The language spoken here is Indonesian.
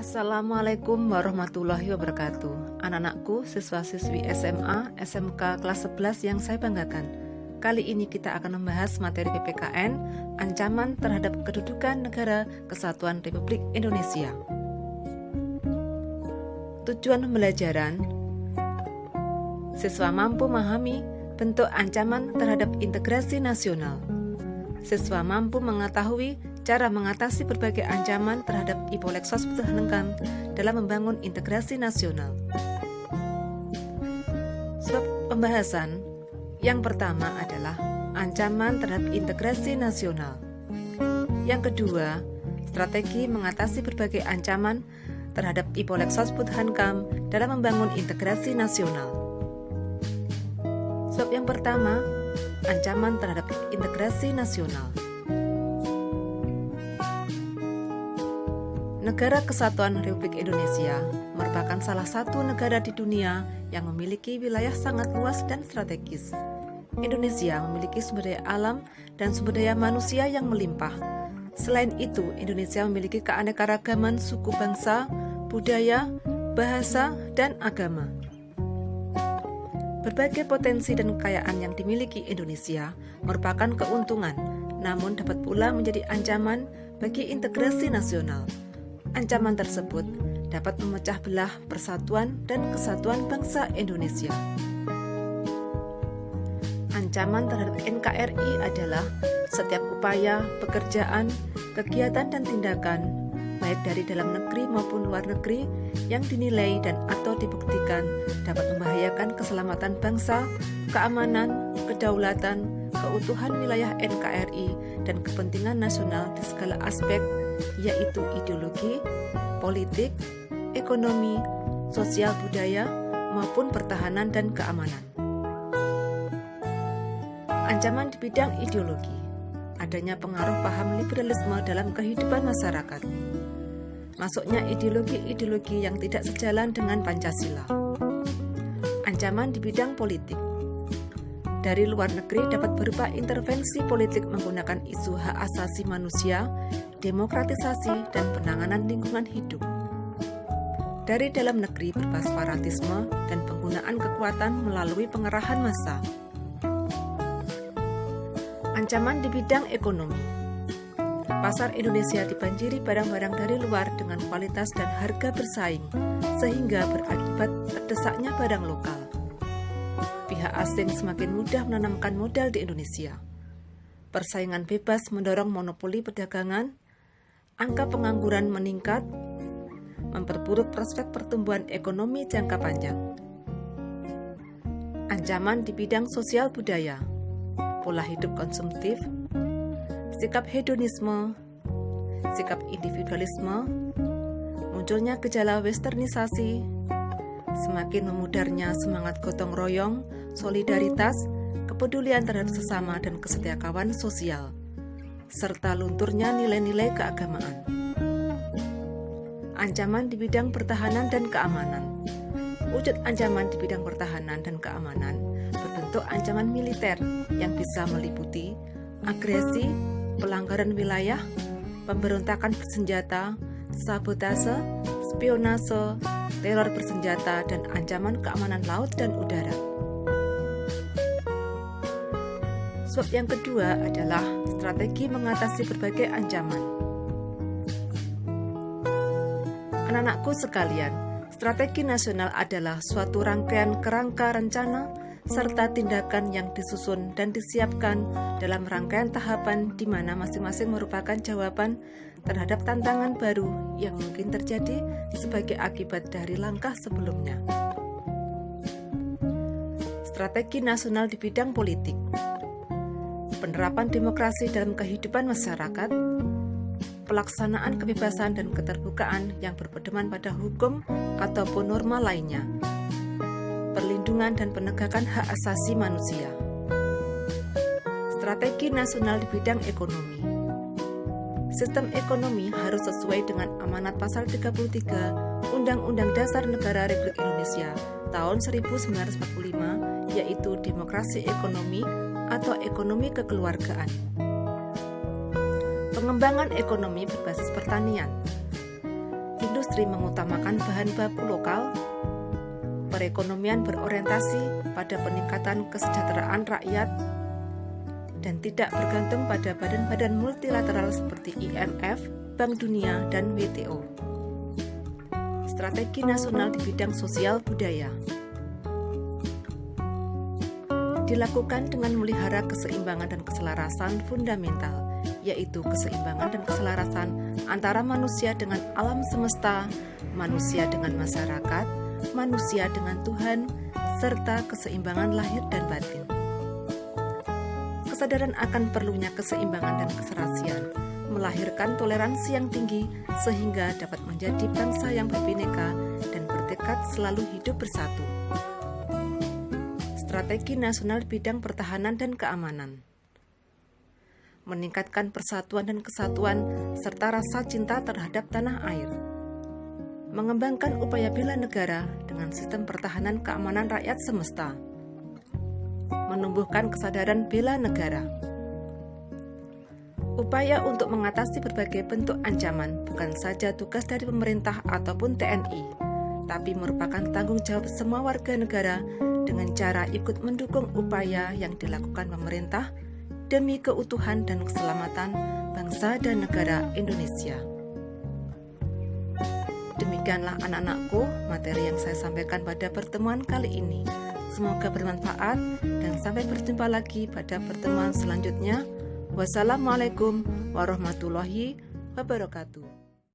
Assalamualaikum warahmatullahi wabarakatuh. Anak-anakku, siswa-siswi SMA, SMK kelas 11 yang saya banggakan. Kali ini kita akan membahas materi PPKN, ancaman terhadap kedudukan Negara Kesatuan Republik Indonesia. Tujuan pembelajaran: siswa mampu memahami bentuk ancaman terhadap integrasi nasional. Siswa mampu mengetahui cara mengatasi berbagai ancaman terhadap Iboleksos Putuhanengkam dalam membangun integrasi nasional. Sebab pembahasan yang pertama adalah ancaman terhadap integrasi nasional. Yang kedua, strategi mengatasi berbagai ancaman terhadap Iboleksos Putuhanengkam dalam membangun integrasi nasional. Sebab yang pertama, ancaman terhadap integrasi nasional. Negara Kesatuan Republik Indonesia merupakan salah satu negara di dunia yang memiliki wilayah sangat luas dan strategis. Indonesia memiliki sumber daya alam dan sumber daya manusia yang melimpah. Selain itu, Indonesia memiliki keanekaragaman suku bangsa, budaya, bahasa, dan agama. Berbagai potensi dan kekayaan yang dimiliki Indonesia merupakan keuntungan, namun dapat pula menjadi ancaman bagi integrasi nasional. Ancaman tersebut dapat memecah belah persatuan dan kesatuan bangsa Indonesia. Ancaman terhadap NKRI adalah setiap upaya, pekerjaan, kegiatan dan tindakan, baik dari dalam negeri maupun luar negeri, yang dinilai dan atau dibuktikan dapat membahayakan keselamatan bangsa, keamanan, kedaulatan, keutuhan wilayah NKRI, dan kepentingan nasional di segala aspek, yaitu ideologi, politik, ekonomi, sosial budaya, maupun pertahanan dan keamanan. Ancaman di bidang ideologi: adanya pengaruh paham liberalisme dalam kehidupan masyarakat. Masuknya ideologi-ideologi yang tidak sejalan dengan Pancasila. Ancaman di bidang politik: dari luar negeri dapat berupa intervensi politik menggunakan isu hak asasi manusia, demokratisasi, dan penanganan lingkungan hidup. Dari dalam negeri berupa separatisme dan penggunaan kekuatan melalui pengerahan massa. Ancaman di bidang ekonomi: pasar Indonesia dibanjiri barang-barang dari luar dengan kualitas dan harga bersaing, sehingga berakibat terdesaknya barang lokal. Pihak asing semakin mudah menanamkan modal di Indonesia. Persaingan bebas mendorong monopoli perdagangan, angka pengangguran meningkat, memperburuk prospek pertumbuhan ekonomi jangka panjang. Ancaman di bidang sosial budaya: pola hidup konsumtif, sikap hedonisme, sikap individualisme, munculnya gejala westernisasi, semakin memudarnya semangat gotong royong, solidaritas, kepedulian terhadap sesama dan kesetiakawan sosial, serta lunturnya nilai-nilai keagamaan. Ancaman di bidang pertahanan dan keamanan: wujud ancaman di bidang pertahanan dan keamanan berbentuk ancaman militer yang bisa meliputi agresi, pelanggaran wilayah, pemberontakan bersenjata, sabotase, spionase, teror bersenjata, dan ancaman keamanan laut dan udara. Sebab yang kedua adalah strategi mengatasi berbagai ancaman. Anak-anakku sekalian, strategi nasional adalah suatu rangkaian kerangka rencana serta tindakan yang disusun dan disiapkan dalam rangkaian tahapan di mana masing-masing merupakan jawaban terhadap tantangan baru yang mungkin terjadi sebagai akibat dari langkah sebelumnya. Strategi nasional di bidang politik: penerapan demokrasi dalam kehidupan masyarakat, pelaksanaan kebebasan dan keterbukaan yang berpedoman pada hukum ataupun norma lainnya, perlindungan dan penegakan hak asasi manusia. Strategi nasional di bidang ekonomi: sistem ekonomi harus sesuai dengan amanat pasal 33 Undang-Undang Dasar Negara Republik Indonesia tahun 1945, yaitu demokrasi ekonomi atau ekonomi kekeluargaan. Pengembangan ekonomi berbasis pertanian: industri mengutamakan bahan baku lokal, perekonomian berorientasi pada peningkatan kesejahteraan rakyat, dan tidak bergantung pada badan-badan multilateral seperti IMF, Bank Dunia, dan WTO. Strategi nasional di bidang sosial budaya dilakukan dengan memelihara keseimbangan dan keselarasan fundamental, yaitu keseimbangan dan keselarasan antara manusia dengan alam semesta, manusia dengan masyarakat, manusia dengan Tuhan, serta keseimbangan lahir dan batin. Kesadaran akan perlunya keseimbangan dan keserasian melahirkan toleransi yang tinggi sehingga dapat menjadi bangsa yang berbineka dan bertekad selalu hidup bersatu. Strategi nasional bidang pertahanan dan keamanan meningkatkan persatuan dan kesatuan serta rasa cinta terhadap tanah air, mengembangkan upaya bela negara dengan sistem pertahanan keamanan rakyat semesta, menumbuhkan kesadaran bela negara. Upaya untuk mengatasi berbagai bentuk ancaman bukan saja tugas dari pemerintah ataupun TNI, tapi merupakan tanggung jawab semua warga negara dengan cara ikut mendukung upaya yang dilakukan pemerintah demi keutuhan dan keselamatan bangsa dan negara Indonesia. Demikianlah anak-anakku materi yang saya sampaikan pada pertemuan kali ini. Semoga bermanfaat dan sampai berjumpa lagi pada pertemuan selanjutnya. Wassalamualaikum warahmatullahi wabarakatuh.